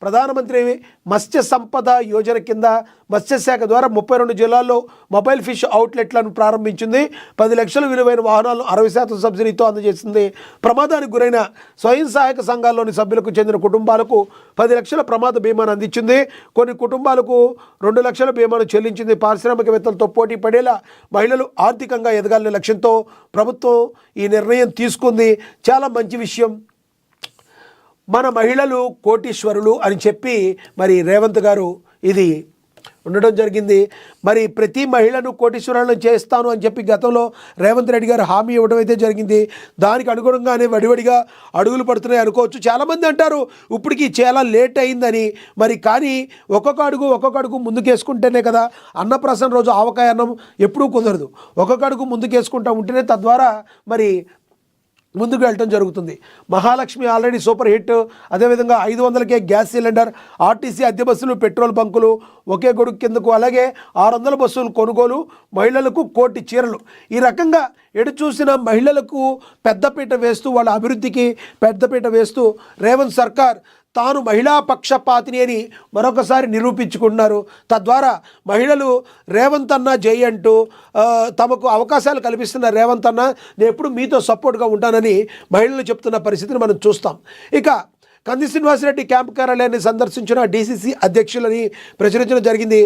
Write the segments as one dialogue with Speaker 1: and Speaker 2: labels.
Speaker 1: ప్రధానమంత్రి మత్స్య సంపద యోజన కింద మత్స్యశాఖ ద్వారా 32 జిల్లాల్లో మొబైల్ ఫిష్ అవుట్లెట్లను ప్రారంభించింది. 10 లక్షల విలువైన వాహనాలను 60% సబ్సిడీతో అందజేసింది. ప్రమాదానికి గురైన స్వయం సహాయక సంఘాల్లోని సభ్యులకు చెందిన కుటుంబాలకు 10 లక్షల ప్రమాద బీమాను అందించింది. కొన్ని కుటుంబాలకు 2 లక్షల బీమాను చెల్లించింది. పారిశ్రామికవేత్తలతో పోటీ పడేలా మహిళలు ఆర్థికంగా ఎదగాలనే లక్ష్యంతో ప్రభుత్వం ఈ నిర్ణయం తీసుకుంది. చాలా మంచి విషయం. మన మహిళలు కోటీశ్వరులు అని చెప్పి మరి రేవంత్ గారు ఇది ఉండడం జరిగింది. మరి ప్రతి మహిళను కోటీశ్వరులను చేస్తాను అని చెప్పి గతంలో రేవంత్ రెడ్డి గారు హామీ ఇవ్వడం అయితే జరిగింది. దానికి అనుగుణంగానే వడివడిగా అడుగులు పడుతున్నాయి అనుకోవచ్చు. చాలామంది అంటారు ఇప్పటికి చాలా లేట్ అయిందని. మరి కానీ ఒక్కొక్క అడుగు ముందుకేసుకుంటేనే కదా అన్నప్రాసన రోజు ఆవకాయ అన్నం ఎప్పుడూ కుదరదు. ఒక్కొక్క అడుగు ముందుకేసుకుంటూ ఉంటేనే తద్వారా మరి ముందుకు వెళ్ళటం జరుగుతుంది. Mahalakshmi already super hit. అదేవిధంగా 500కే గ్యాస్ సిలిండర్, ఆర్టీసీ అద్దె బస్సులు, పెట్రోల్ బంకులు ఒకే గొడుగు కిందకు, అలాగే 600 బస్సులు కొనుగోలు, మహిళలకు 1 కోటి చీరలు. ఈ రకంగా ఎటు చూసిన మహిళలకు పెద్దపీట వేస్తూ వాళ్ళ అభివృద్ధికి పెద్దపీట వేస్తూ రేవంత్ సర్కార్ తాను మహిళా పక్షపాతిని అని మరొకసారి నిరూపించుకుంటున్నారు. తద్వారా మహిళలు రేవంత్ అన్న జై అంటూ తమకు అవకాశాలు కల్పిస్తున్న రేవంత్ అన్న నేను ఎప్పుడు మీతో సపోర్ట్గా ఉంటానని మహిళలు చెప్తున్న పరిస్థితిని మనం చూస్తాం. ఇక కంది శ్రీనివాసరెడ్డి క్యాంప్ కార్యాలయాన్ని సందర్శించిన డీసీసీ అధ్యక్షులని ప్రచురించడం జరిగింది.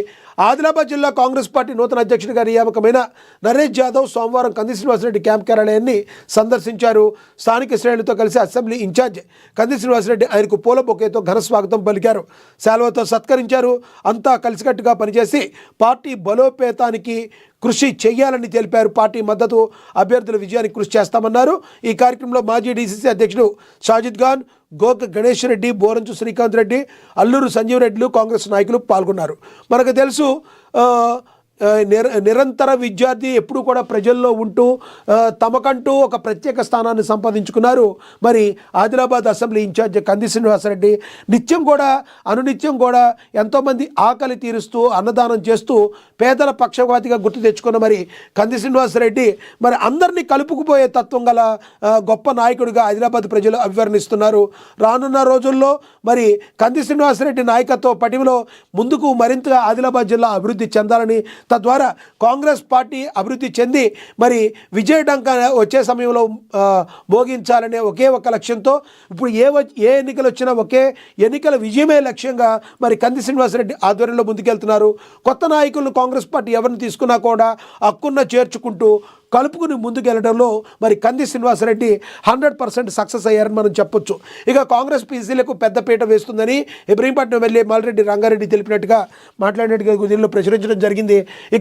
Speaker 1: ఆదిలాబాద్ జిల్లా కాంగ్రెస్ పార్టీ నూతన అధ్యక్షుడిగా నియామకమైన నరేష్ యాదవ్ సోమవారం కంది శ్రీనివాసరెడ్డి క్యాంప్ కార్యాలయాన్ని సందర్శించారు. స్థానిక శ్రేణులతో కలిసి అసెంబ్లీ ఇన్ఛార్జ్ కంది శ్రీనివాసరెడ్డి ఆయనకు పూల బొకేతో ఘన స్వాగతం పలికారు. శాల్వతో సత్కరించారు. అంతా కలిసికట్టుగా పనిచేసి పార్టీ బలోపేతానికి కృషి చేయాలని తెలిపారు. పార్టీ మద్దతు అభ్యర్థుల విజయానికి కృషి చేస్తామన్నారు. ఈ కార్యక్రమంలో మాజీ డీసీసీ అధ్యక్షుడు షాజిద్ ఖాన్, గోక గణేష్ రెడ్డి, బోరంచు శ్రీకాంత్ రెడ్డి, అల్లూరు సంజీవ్ రెడ్డిలు కాంగ్రెస్ నాయకులు పాల్గొన్నారు. మనకు తెలుసు నిరంతర విద్యార్థి ఎప్పుడు కూడా ప్రజల్లో ఉంటూ తమకంటూ ఒక ప్రత్యేక స్థానాన్ని సంపాదించుకున్నారు. మరి ఆదిలాబాద్ అసెంబ్లీ ఇన్ఛార్జ్ కంది శ్రీనివాసరెడ్డి అనునిత్యం కూడా ఎంతోమంది ఆకలి తీరుస్తూ అన్నదానం చేస్తూ పేదల పక్షపాతిగా గుర్తు తెచ్చుకున్న మరి కంది శ్రీనివాసరెడ్డి మరి అందరినీ కలుపుకుపోయే తత్వం గల గొప్ప నాయకుడిగా ఆదిలాబాద్ ప్రజలు అభివర్ణిస్తున్నారు. రానున్న రోజుల్లో మరి కంది శ్రీనివాసరెడ్డి నాయకత్వ పటిమలో ముందుకు మరింతగా ఆదిలాబాద్ జిల్లా అభివృద్ధి చెందాలని, తద్వారా కాంగ్రెస్ పార్టీ అభివృద్ధి చెంది మరి విజయడంక వచ్చే సమయంలో మోగించాలనే ఒకే ఒక లక్ష్యంతో ఇప్పుడు ఏ ఎన్నికలు వచ్చినా ఒకే ఎన్నికల విజయమే లక్ష్యంగా మరి కంది శ్రీనివాసరెడ్డి ఆధ్వర్యంలో ముందుకెళ్తున్నారు. కొత్త నాయకులను కాంగ్రెస్ పార్టీ ఎవరిని తీసుకున్నా కూడా హక్కున్న చేర్చుకుంటూ కలుపుకుని ముందుకెళ్లడంలో మరి కంది శ్రీనివాసరెడ్డి 100% సక్సెస్ అయ్యారని మనం చెప్పొచ్చు. ఇక కాంగ్రెస్ పీసీలకు పెద్దపీట వేస్తుందని ఇబ్రహీంపట్నం ఎమ్మెల్యే మాల్రెడ్డి రంగారెడ్డి తెలిపినట్టుగా మాట్లాడినట్టుగా దీనిలో ప్రచురించడం జరిగింది. ఇక